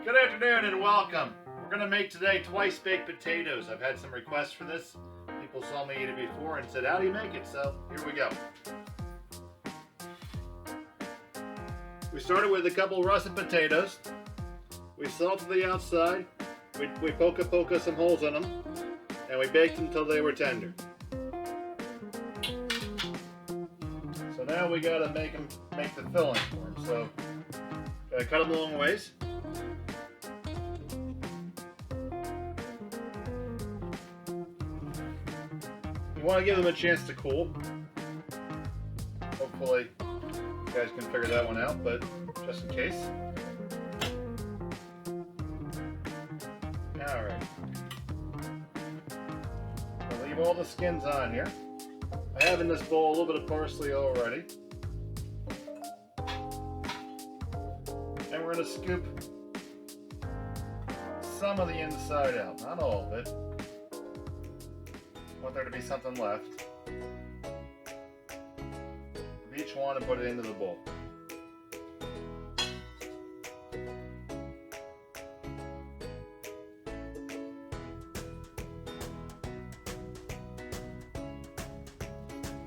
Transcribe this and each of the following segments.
Good afternoon and welcome. We're going to make today twice baked potatoes. I've had some requests for this. People saw me eat it before and said, how do you make it? So here we go. We started with a couple russet potatoes. We salted the outside. We poke some holes in them. And we baked them until they were tender. So now we got to make the filling for them. So got to cut them long ways. You want to give them a chance to cool. Hopefully you guys can figure that one out, but just in case. Alright. I'll leave all the skins on here. I have in this bowl a little bit of parsley already. And we're going to scoop some of the inside out, not all of it. I want there to be something left of each one and put it into the bowl.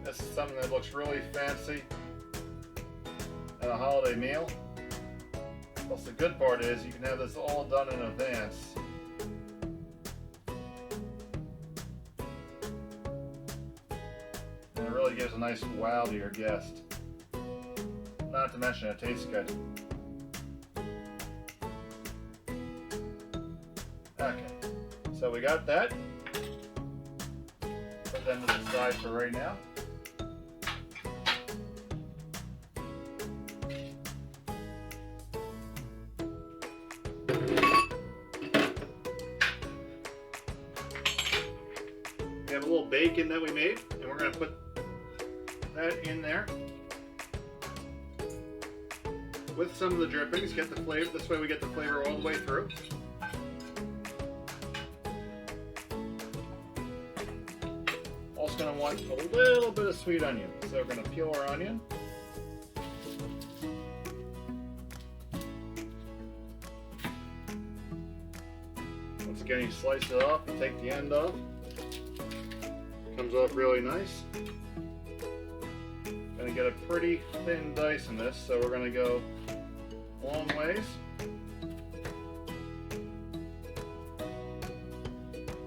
This is something that looks really fancy at a holiday meal. Plus the good part is you can have this all done in advance. And it really gives a nice wow to your guest. Not to mention it tastes good. Okay, so we got that. Put them to the side for right now. We have a little bacon that we made, and we're going to put that in there with some of the drippings. Get the flavor. This way we get the flavor all the way through. Also going to want a little bit of sweet onion, so we're going to peel our onion. Once again, you slice it off and take the end off. Comes off really nice. Gonna get a pretty thin dice in this, so we're gonna go long ways.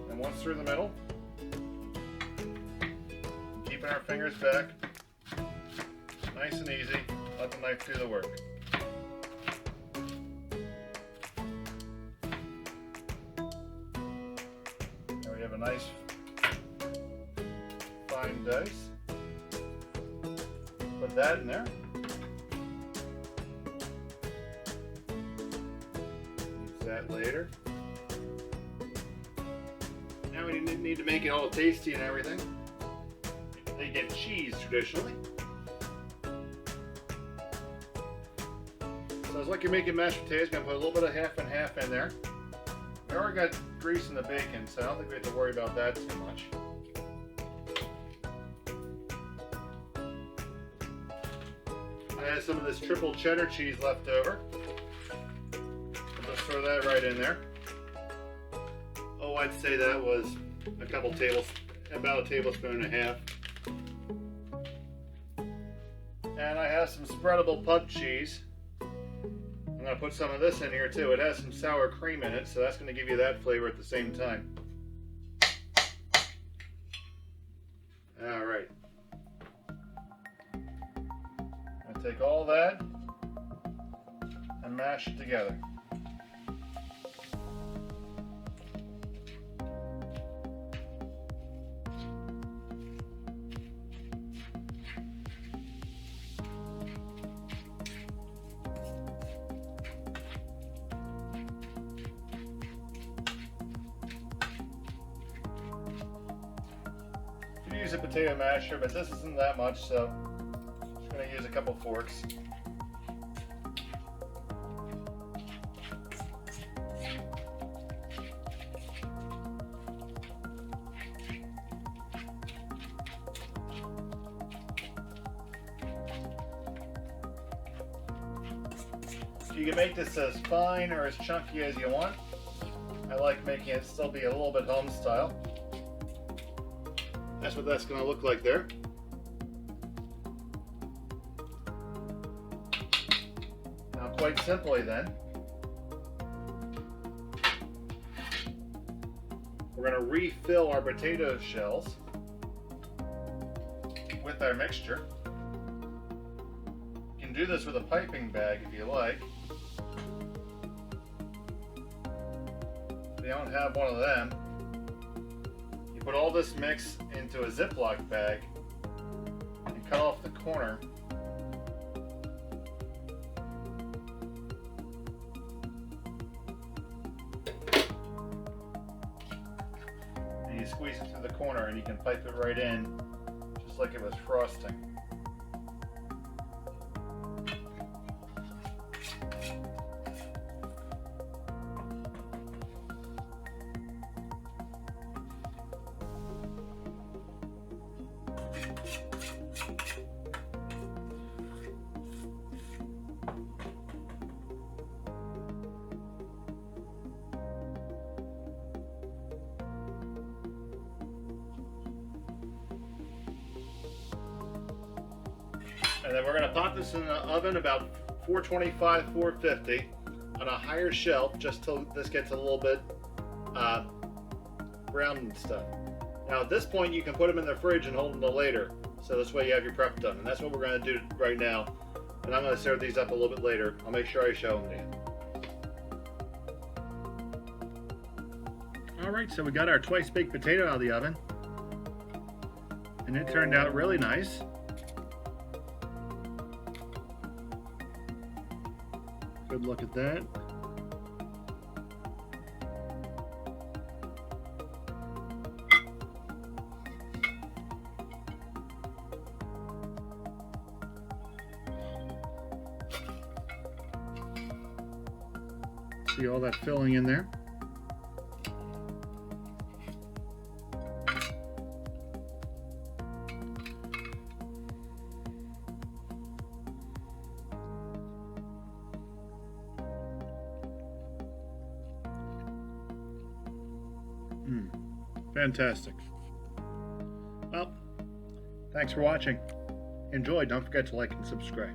And once through the middle. Keeping our fingers back. Nice and easy. Let the knife do the work. Now we have a nice fine dice. Put that in there. Use that later. Now we need to make it all tasty and everything. They get cheese traditionally. So it's like you're making mashed potatoes. Gonna put a little bit of half and half in there. We already got grease in the bacon, so I don't think we have to worry about that too much. I had some of this triple cheddar cheese left over. I'll just throw that right in there. Oh, I'd say that was about a tablespoon and a half. And I have some spreadable pub cheese. I'm going to put some of this in here too. It has some sour cream in it, so that's going to give you that flavor at the same time. All right. Take all that and mash it together. You can use a potato masher, but this isn't that much, so I'm going to use a couple forks. You can make this as fine or as chunky as you want. I like making it still be a little bit home style. That's what that's going to look like there. Now, quite simply then, we're going to refill our potato shells with our mixture. You can do this with a piping bag if you like. If you don't have one of them, you put all this mix into a Ziploc bag and cut off the corner. And you squeeze it through the corner and you can pipe it right in just like it was frosting. And then we're going to pop this in the oven about 425, 450 on a higher shelf just till this gets a little bit brown and stuff. Now at this point you can put them in the fridge and hold them till later. So this way you have your prep done. And that's what we're going to do right now. And I'm going to serve these up a little bit later. I'll make sure I show them to you. Alright, so we got our twice baked potato out of the oven. And it turned out really nice. Good look at that. See all that filling in there. Fantastic. Well, thanks for watching. Enjoy. Don't forget to like and subscribe.